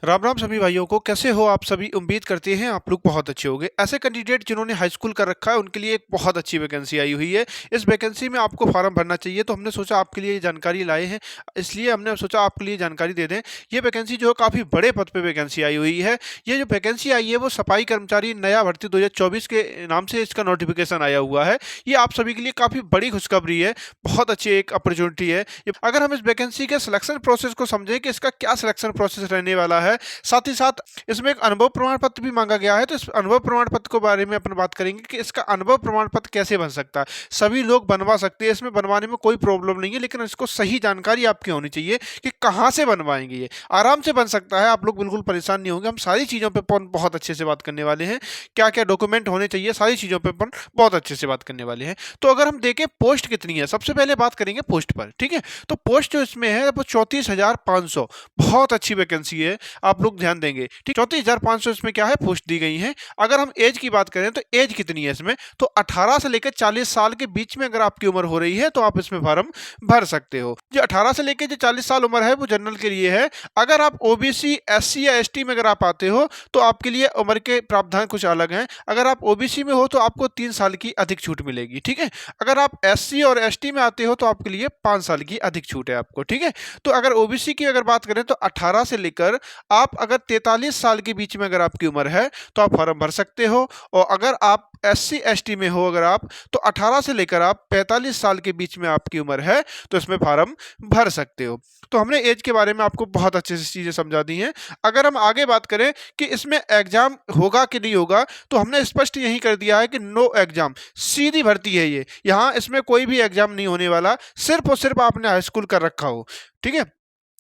राम राम सभी भाइयों को। कैसे हो आप सभी? उम्मीद करते हैं आप लोग बहुत अच्छे होंगे। ऐसे कैंडिडेट जिन्होंने हाई स्कूल कर रखा है उनके लिए एक बहुत अच्छी वैकेंसी आई हुई है। इस वैकेंसी में आपको फॉर्म भरना चाहिए, तो हमने सोचा आपके लिए ये जानकारी लाए हैं। इसलिए हमने सोचा आपके लिए जानकारी दे दें। ये वैकेंसी जो है काफ़ी बड़े पद पे वैकेंसी आई हुई है। ये जो वैकेंसी आई है वो सफाई कर्मचारी नया भर्ती 2024 के नाम से इसका नोटिफिकेशन आया हुआ है। ये आप सभी के लिए काफ़ी बड़ी खुशखबरी है, बहुत अच्छी एक अपॉर्चुनिटी है। अगर हम इस वैकेंसी के सिलेक्शन प्रोसेस को समझें कि इसका क्या सिलेक्शन प्रोसेस रहने वाला है, साथ ही साथ इसमें एक अनुभव प्रमाण पत्र भी मांगा गया है। तो इस अनुभव प्रमाण पत्र के बारे में अपन बात करेंगे कि इसका अनुभव प्रमाण पत्र कैसे बन सकता है। सभी लोग बनवा सकते हैं, इसमें बनवाने में कोई प्रॉब्लम नहीं है, लेकिन इसको सही जानकारी आपकी होनी चाहिए कि कहाँ से बनवाएंगे। ये आराम से बन सकता है, आप लोग बिल्कुल परेशान नहीं होंगे। हम सारी चीज़ों पर बहुत अच्छे से बात करने वाले हैं, क्या क्या डॉक्यूमेंट होने चाहिए, सारी चीज़ों पर अपन बहुत अच्छे से बात करने वाले हैं। तो अगर हम देखें पोस्ट कितनी है, सबसे पहले बात करेंगे पोस्ट पर। ठीक है, तो पोस्ट जो इसमें है वो 34,500, बहुत अच्छी वैकेंसी है, आप लोग ध्यान देंगे। ठीक, 34,500 इसमें क्या है, पोस्ट दी गई है। अगर हम एज की बात करें तो एज कितनी है इसमें, तो 18 से लेकर 40 साल के बीच में अगर आपकी उम्र हो रही है तो आप इसमें फॉर्म भर सकते हो। जो 18 से लेकर जो 40 साल उम्र है वो जनरल के लिए है। अगर आप ओबीसी, एससी या एसटी में अगर आप आते हो तो आपके लिए उम्र के प्रावधान कुछ अलग हैं। अगर आप ओबीसी में हो तो आपको 3 साल की अधिक छूट मिलेगी। ठीक है, अगर आप एससी और एसटी में आते हो तो आपके लिए 5 साल की अधिक छूट है आपको। ठीक है, तो अगर ओबीसी की अगर बात करें तो 18 से लेकर आप अगर 43 साल के बीच में अगर आपकी उम्र है तो आप फॉर्म भर सकते हो। और अगर आप एससी एसटी में हो अगर आप, तो 18 से लेकर आप 45 साल के बीच में आपकी उम्र है तो इसमें फॉर्म भर सकते हो। तो हमने एज के बारे में आपको बहुत अच्छे से चीज़ें समझा दी हैं। अगर हम आगे बात करें कि इसमें एग्जाम होगा कि नहीं होगा, तो हमने स्पष्ट यही कर दिया है कि नो एग्जाम, सीधी भर्ती है ये। यहाँ इसमें कोई भी एग्जाम नहीं होने वाला, सिर्फ और सिर्फ आपने हाई स्कूल कर रखा हो। ठीक है,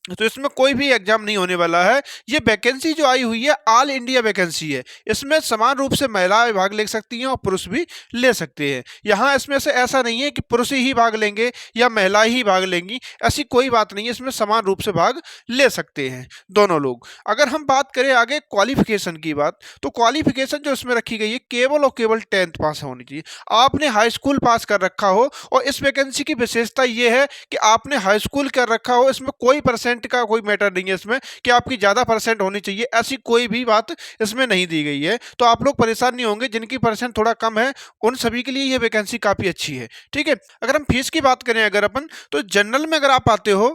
तो इसमें कोई भी एग्जाम नहीं होने वाला है। ये वैकेंसी जो आई हुई है ऑल इंडिया वैकेंसी है। इसमें समान रूप से महिलाएं भाग ले सकती हैं और पुरुष भी ले सकते हैं। यहाँ इसमें से ऐसा नहीं है कि पुरुष ही भाग लेंगे या महिलाएं ही भाग लेंगी, ऐसी कोई बात नहीं है। इसमें समान रूप से भाग ले सकते हैं दोनों लोग। अगर हम बात करें आगे क्वालिफिकेशन की बात, तो क्वालिफिकेशन जो इसमें रखी गई है केवल और केवल 10th पास होनी चाहिए। आपने हाई स्कूल पास कर रखा हो, और इस वैकेंसी की विशेषता ये है कि आपने हाई स्कूल कर रखा हो। इसमें कोई परसेंट का कोई मैटर नहीं है इसमें कि आपकी ज़्यादा परसेंट होनी चाहिए, ऐसी कोई भी बात इसमें नहीं दी गई है। तो आप लोग परेशान नहीं होंगे, जिनकी परसेंट थोड़ा कम है उन सभी के लिए ये वैकेंसी काफ़ी अच्छी है। ठीक है, अगर हम फीस की बात करें अगर अपन, तो जनरल में अगर आप आते हो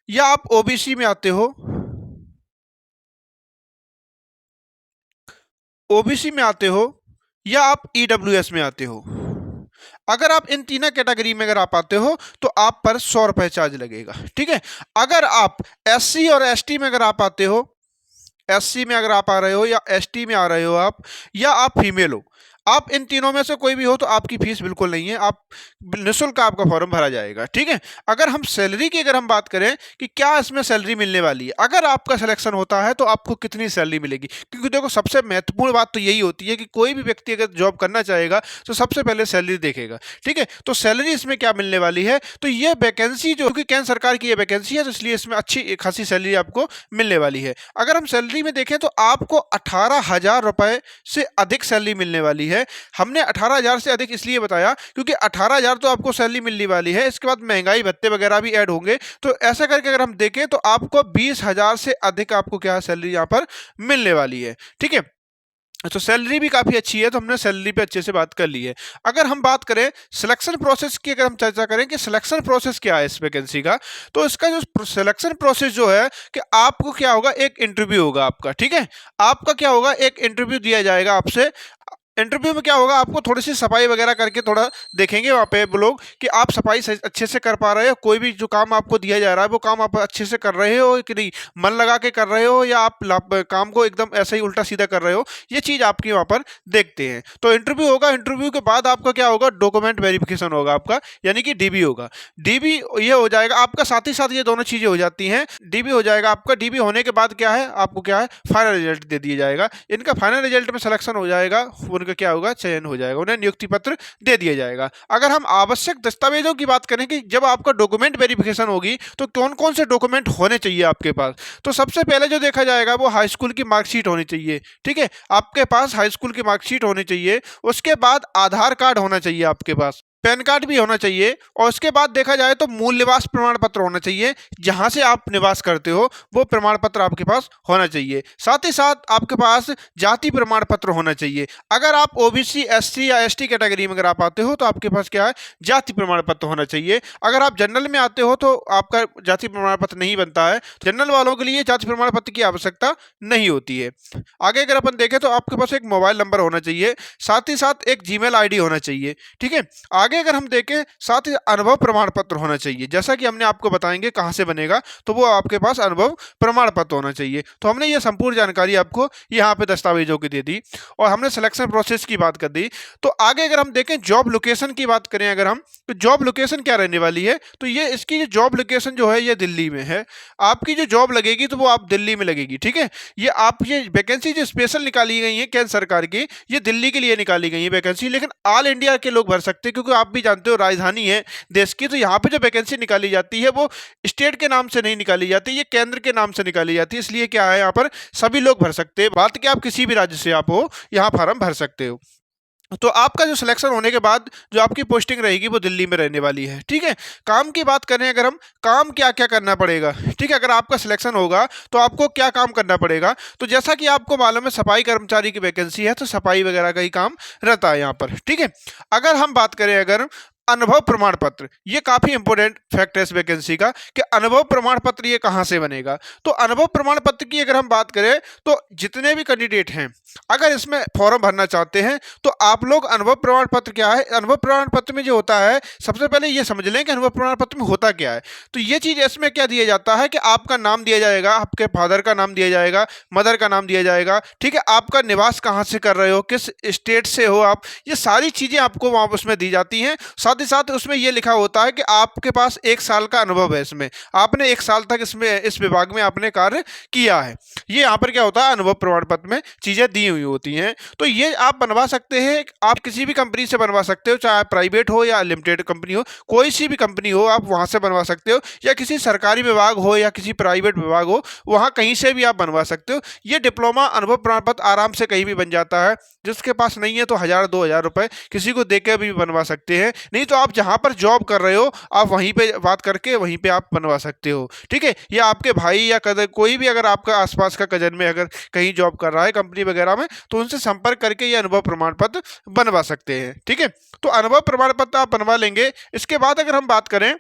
या आप ओबीसी में आते हो, ओबीसी में आते हो या आप ईडब्ल्यूएस में आते हो, अगर आप इन तीनों कैटेगरी में अगर आप आते हो तो आप पर 100 रुपये चार्ज लगेगा। ठीक है, अगर आप एससी और एसटी में अगर आप आते हो, एससी में अगर आप आ रहे हो या एसटी में आ रहे हो आप, या आप फीमेल हो, आप इन तीनों में से कोई भी हो, तो आपकी फीस बिल्कुल नहीं है, आप निःशुल्क आपका फॉर्म भरा जाएगा। ठीक है, अगर हम सैलरी की अगर हम बात करें कि क्या इसमें सैलरी मिलने वाली है, अगर आपका सिलेक्शन होता है तो आपको कितनी सैलरी मिलेगी, क्योंकि देखो सबसे महत्वपूर्ण बात तो यही होती है कि कोई भी व्यक्ति अगर जॉब करना चाहेगा तो सबसे पहले सैलरी देखेगा। ठीक है, तो सैलरी इसमें क्या मिलने वाली है, तो ये वैकेंसी जो कि केंद्र सरकार की ये वैकेंसी है, तो इसलिए इसमें अच्छी खासी सैलरी आपको मिलने वाली है। अगर हम सैलरी में देखें तो आपको 18,000 रुपये से अधिक सैलरी मिलने वाली है। हमने 18,000 से अधिक इसलिए बताया क्योंकि 18,000 तो आपको सैलरी मिलने वाली है, इसके बाद महंगाई भत्ते वगैरह भी ऐड होंगे। तो ऐसा करके अगर हम देखें तो आपको 20,000 से अधिक आपको क्या सैलरी यहाँ पर मिलने वाली है। ठीक है, तो सैलरी भी काफ़ी अच्छी है, तो हमने सैलरी पे अच्छे से बात कर ली है। अगर हम बात करें सिलेक्शन प्रोसेस की, अगर हम चर्चा करें कि सिलेक्शन प्रोसेस क्या है इस वैकेंसी का, तो इसका जो सिलेक्शन प्रोसेस जो है कि आपको क्या होगा, एक इंटरव्यू होगा आपका। ठीक है, आपका क्या होगा, एक इंटरव्यू दिया जाएगा आपसे। इंटरव्यू में क्या होगा, आपको थोड़ी सी सफाई वगैरह करके थोड़ा देखेंगे वहाँ पे वो लोग कि आप सफाई अच्छे से कर पा रहे हो, कोई भी जो काम आपको दिया जा रहा है वो काम आप अच्छे से कर रहे हो कि नहीं, मन लगा के कर रहे हो, या आप काम को एकदम ऐसे ही उल्टा सीधा कर रहे हो, ये चीज़ आपकी वहाँ पर देखते हैं। तो इंटरव्यू होगा, इंटरव्यू के बाद आपका क्या होगा, डॉक्यूमेंट वेरिफिकेशन होगा आपका, यानी कि डीबी होगा। डीबी ये हो जाएगा आपका, साथ ही साथ ये दोनों चीज़ें हो जाती हैं। डीबी हो जाएगा आपका, डीबी होने के बाद क्या है, आपको क्या है, फाइनल रिजल्ट दे दिया जाएगा। इनका फाइनल रिजल्ट में सिलेक्शन हो जाएगा, उनका क्या होगा, चयन हो जाएगा, उन्हें नियुक्ति पत्र दे दिया जाएगा। अगर हम आवश्यक दस्तावेजों की बात करें कि जब आपका डॉक्यूमेंट वेरिफिकेशन होगी तो कौन कौन से डॉक्यूमेंट होने चाहिए आपके पास, तो सबसे पहले जो देखा जाएगा वो हाई स्कूल की मार्कशीट होनी चाहिए। ठीक है, आपके पास हाई स्कूल की मार्कशीट होनी चाहिए। उसके बाद आधार कार्ड होना चाहिए आपके पास। पैन कार्ड भी होना चाहिए और उसके बाद देखा जाए तो मूल निवास प्रमाण पत्र होना चाहिए। जहां से आप निवास करते हो वो प्रमाण पत्र आपके पास होना चाहिए। साथ ही साथ आपके पास जाति प्रमाण पत्र होना चाहिए। अगर आप ओबीसी, एससी या एसटी कैटेगरी में अगर आप आते हो तो आपके पास क्या है, जाति प्रमाण पत्र होना चाहिए। अगर आप जनरल में आते हो तो आपका जाति प्रमाण पत्र नहीं बनता है। जनरल वालों के लिए जाति प्रमाण पत्र की आवश्यकता नहीं होती है। आगे अगर अपन देखें तो आपके पास एक मोबाइल नंबर होना चाहिए, साथ ही साथ एक जीमेल आईडी होना चाहिए। ठीक है, आगे अगर हम देखें साथ ही अनुभव प्रमाण पत्र होना चाहिए। जैसा कि हमने आपको बताएंगे कहाँ से बनेगा, तो वो आपके पास अनुभव प्रमाण पत्र होना चाहिए। तो हमने ये संपूर्ण जानकारी आपको यहाँ पे दस्तावेजों की दे दी और हमने सिलेक्शन प्रोसेस की बात कर दी। तो आगे अगर हम देखें जॉब लोकेशन की बात करें अगर हम, तो जॉब लोकेशन क्या रहने वाली है, तो ये इसकी जो जॉब लोकेशन जो है ये दिल्ली में है। आपकी जो जॉब लगेगी तो वो आप दिल्ली में लगेगी। ठीक है, ये वैकेंसी जो स्पेशल निकाली गई है केंद्र सरकार की, ये दिल्ली के लिए निकाली गई है वैकेंसी, लेकिन ऑल इंडिया के लोग भर सकते हैं क्योंकि आप भी जानते हो राजधानी है देश की। तो यहाँ पे जो वैकेंसी निकाली जाती है वो स्टेट के नाम से नहीं निकाली जाती, ये केंद्र के नाम से निकाली जाती है। इसलिए क्या है, यहाँ पर सभी लोग भर सकते हैं। बात कि आप किसी भी राज्य से आप हो, यहाँ फॉर्म भर सकते हो। तो आपका जो सिलेक्शन होने के बाद जो आपकी पोस्टिंग रहेगी वो दिल्ली में रहने वाली है। ठीक है, काम की बात करें अगर हम, काम क्या क्या करना पड़ेगा। ठीक है, अगर आपका सिलेक्शन होगा तो आपको क्या काम करना पड़ेगा, तो जैसा कि आपको मालूम है सफाई कर्मचारी की वैकेंसी है, तो सफाई वगैरह का ही काम रहता है यहाँ पर। ठीक है, अगर हम बात करें अगर अनुभव प्रमाण पत्र, ये काफी इंपॉर्टेंट फैक्ट है इस वैकेंसी का कि अनुभव प्रमाण पत्र ये कहां से बनेगा। तो अनुभव प्रमाण पत्र की अगर हम बात करें तो जितने भी कैंडिडेट हैं अगर इसमें फॉर्म भरना चाहते हैं तो आप लोग अनुभव प्रमाण पत्र क्या है, अनुभव प्रमाण पत्र में जो होता है सबसे पहले ये समझ लें कि अनुभव प्रमाण पत्र में होता क्या है। तो ये चीज इसमें क्या दिया जाता है कि आपका नाम दिया जाएगा, आपके फादर का नाम दिया जाएगा, मदर का नाम दिया जाएगा। ठीक है, आपका निवास कहाँ से कर रहे हो, किस स्टेट से हो आप, ये सारी चीजें आपको वहां उसमें दी जाती हैं। साथ ही साथ उसमें यह लिखा होता है कि आपके पास 1 साल का अनुभव है, इसमें आपने 1 साल तक इसमें इस विभाग में आपने कार्य किया है। ये यहाँ पर क्या होता है, अनुभव प्रमाण पत्र में चीजें दी हुई होती हैं। तो ये आप बनवा सकते हैं, आप किसी भी कंपनी से बनवा सकते हो, चाहे प्राइवेट हो या लिमिटेड कंपनी हो, कोई सी भी कंपनी हो आप वहां से बनवा सकते हो, या किसी सरकारी विभाग हो या किसी प्राइवेट विभाग हो, वहां कहीं से भी आप बनवा सकते हो। ये डिप्लोमा अनुभव प्रमाण पत्र आराम से कहीं भी बन जाता है। जिसके पास नहीं है तो 1000-2000 रुपए किसी को देकर भी बनवा सकते हैं, नहीं तो आप जहां पर जॉब कर रहे हो आप वहीं पे बात करके वहीं पे आप बनवा सकते हो। ठीक है, या आपके भाई या कदर कोई भी अगर आपका आसपास का कजन में अगर कहीं जॉब कर रहा है कंपनी वगैरह में, तो उनसे संपर्क करके ये अनुभव प्रमाण पत्र बनवा सकते हैं। ठीक है, तो अनुभव प्रमाण पत्र आप बनवा लेंगे। इसके बाद अगर हम बात करें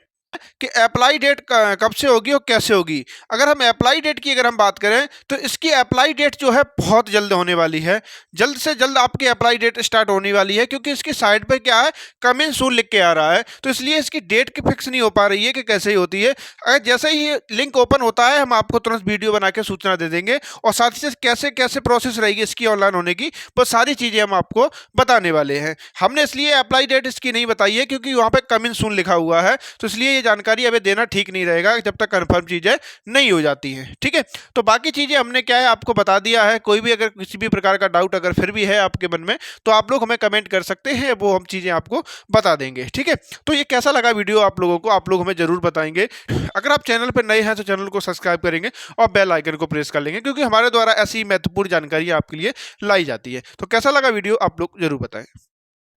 कि अप्लाई डेट कब से होगी और कैसे होगी। अगर हम अप्लाई डेट की अगर हम बात करें तो इसकी अप्लाई डेट जो है बहुत जल्द होने वाली है, जल्द से जल्द आपकी अप्लाई डेट स्टार्ट होने वाली है, क्योंकि इसकी साइड पर क्या है, कम इन सून लिख के आ रहा है, तो इसलिए इसकी डेट की फिक्स नहीं हो पा रही है कि कैसे ही होती है। अगर जैसे ही लिंक ओपन होता है हम आपको तुरंत वीडियो बना के सूचना दे देंगे, और साथ ही साथ कैसे कैसे प्रोसेस रहेगी इसकी ऑनलाइन होने की, वो सारी चीज़ें हम आपको बताने वाले हैं। हमने इसलिए अप्लाई डेट इसकी नहीं बताई है क्योंकि वहाँ पर कम इन सून लिखा हुआ है, तो इसलिए जानकारी अभी देना ठीक नहीं रहेगा जब तक कंफर्म चीजें नहीं हो जाती हैं। ठीक है, तो बाकी चीजें हमने क्या है आपको बता दिया है। कोई भी अगर किसी भी प्रकार का डाउट अगर फिर भी है आपके मन में तो आप लोग हमें कमेंट कर सकते हैं, वो हम चीजें आपको बता देंगे। ठीक है, तो ये कैसा लगा वीडियो आप लोगों को, आप लोग हमें जरूर बताएंगे। अगर आप चैनल पर नए हैं तो चैनल को सब्सक्राइब करेंगे और बेल आइकन को प्रेस कर लेंगे, क्योंकि हमारे द्वारा ऐसी महत्वपूर्ण जानकारी आपके लिए लाई जाती है। तो कैसा लगा वीडियो आप लोग जरूर बताएं।